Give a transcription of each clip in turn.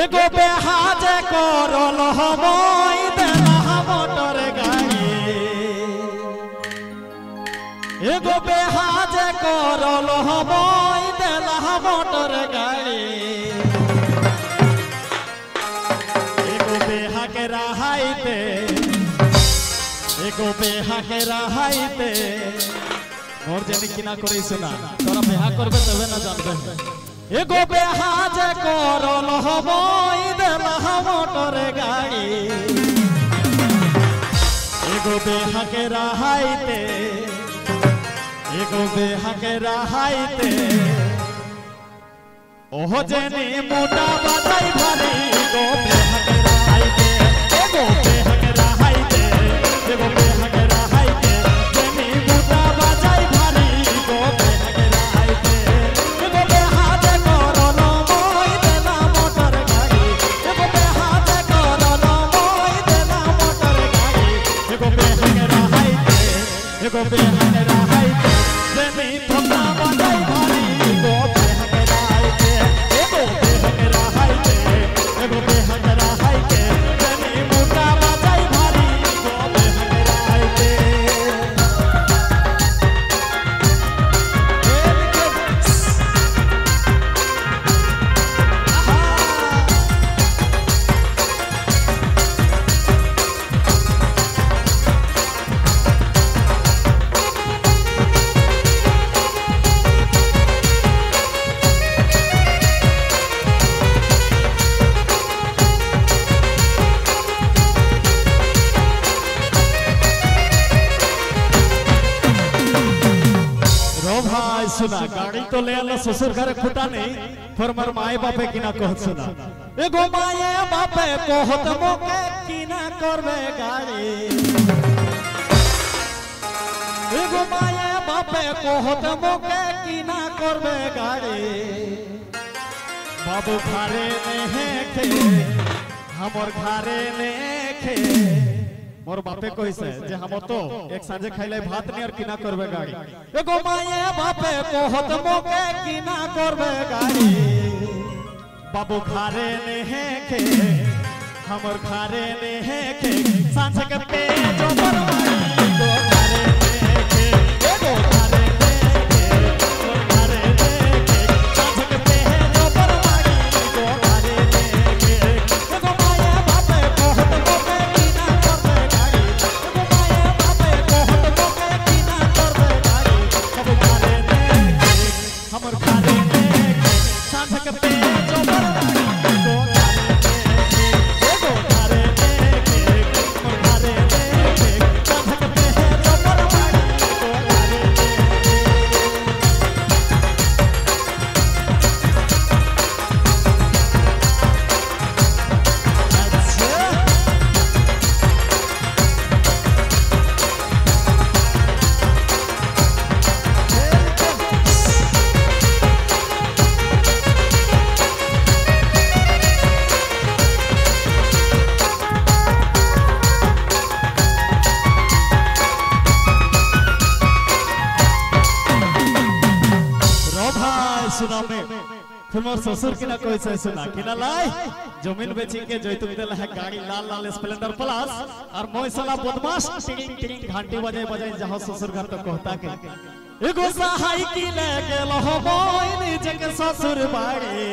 एगो बेहाज करल हमई देला मोटर गाड़ी एगो बेहाज करल हमई देला मोटर गाड़ी एगो बेहा के रहाइते एगो बेहा के रहाइते मोर जनी किना करे सुना तोरा बेहा करबे तबे ना जानबे एगो बेहाज करल हमई देला मोटर गाड़ी एगो बेहा के रहाइते एगो बेहा के रहाइते ओहो जनी मोटा बाजाई भारी एगो बेहा के रहाइते एगो बेहा के रहाइते एगो बेहा के रहाइते जनी मोटा बाजाई भारी एगो बेहा के रहाइते एगो बेहाज करल हमई देला मोटर गाड़ी एगो बेहाज करल हमई देला मोटर गाड़ी एगो बेहा के रहाइते एगो बेहा के रहाइते जनी मोटा बाजाई भारी एगो बेहा के रहाइते एगो बेहा के रहाइते एगो बेहा के रहाइते जनी मोटा बाजाई भारी एगो बेहा के रहाइते सुना गाड़ी तो ले आला ससुर घरे खुटा नहीं फिर मर माए बापे किना कहत सुना एगो माए बापे कहत मोके किना करबे गाड़ी एगो माए बापे कहत मोके किना करबे गाड़ी बाबू घरे ने खे हमर घरे ने खे मोर बापे कइसे जे हम तो एक सांझे खाइले भात नहीं और किना करबे गाड़ी एगो माए बापे कहत मोके किना करबे गाड़ी बाबू घरे ने खे हमर घरे ने खे सांझे के पे जो बनवाई एगो घरे ने खे एगो घरे ने खे मोर घरे ने खे सांझे के पे जो बनवाई एगो घरे ने खे एगो माए बापे कहत मोके किना करबे गाड़ी एगो माए बापे कहत मोके किना करबे गाड़ी बाबू घरे ने खे हमर घरे ने खे सांझे के पे जो बनवाई एगो घरे ने खे एगो घरे ने खे मोर घरे ने खे सांझे के पे जो बनवाई एगो घरे ने सुना में फिर मोर ससुर किना कोई से सुना किना लाई जमीन बेची के जैतुक देला है गाड़ी लाल लाल स्प्लेंडर प्लस और मोय साला बदमाश टिंग टिंग घंटी बजाई बजाई जहां ससुर घर तो कहता के एगो सहाय की ले गेल हो मोय निजे के ससुर बाड़ी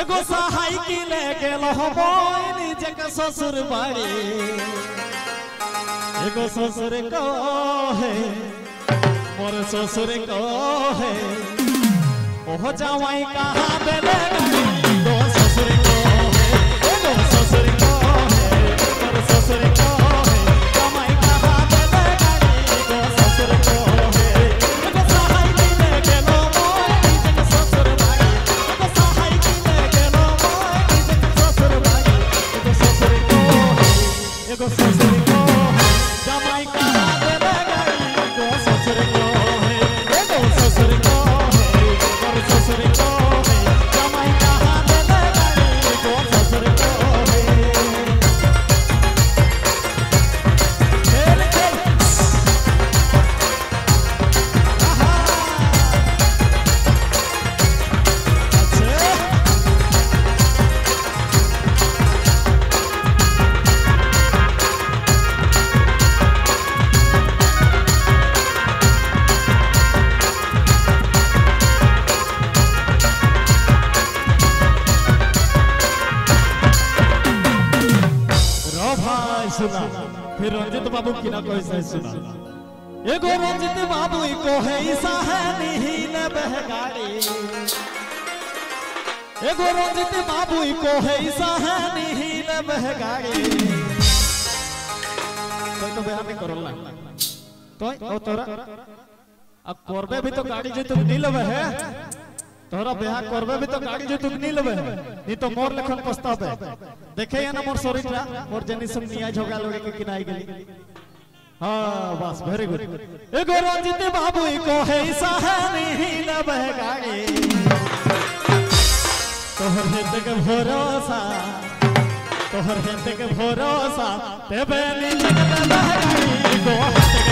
एगो सहाय की ले गेल हो मोय निजे के ससुर बाड़ी एगो ससुर को है मोर ससुर को है ओह जावाई कहाँ देले गाड़ी दो ससुर को है दो ससुर को है मोर ससुर को है जावाई कहाँ देले गाड़ी दो ससुर को है एगो सहाय की ले गेलो मोय निजे के ससुर बाड़ी एगो सहाय की ले गेलो मोय निजे के ससुर बाड़ी एगो ससुर को है एगो ससुर को है जावाई कहाँ देले गाड़ी दो ससुर को है एगो ससुर को है मोर ससुर को है जावाई कहाँ सुना फिर रंजित बाबू की ना कोई से सुना एगो रंजित बाबू को है सहानी न बहगाड़ी एगो रंजित बाबू को है सहानी न बहगाड़ी तो बयान नहीं करला तो ओ तोरा अब करबे भी तो गाड़ी जो तुम नहीं लेबे है तोरा ब्याह करबे भी तो गाड़ी जो तुम नहीं लेबे नहीं तो मोर लेखन पछताबे देखे या ना मोर शरीरटा मोर जनी सब निया झोगा लोगे के किनाई गेली हां बस वेरी गुड एगो रंजित बाबू को है सहानी न बहगाड़ी तोहर हेते के भरोसा तोहर हेते के भरोसा तेबे नी लगत बहगाड़ी को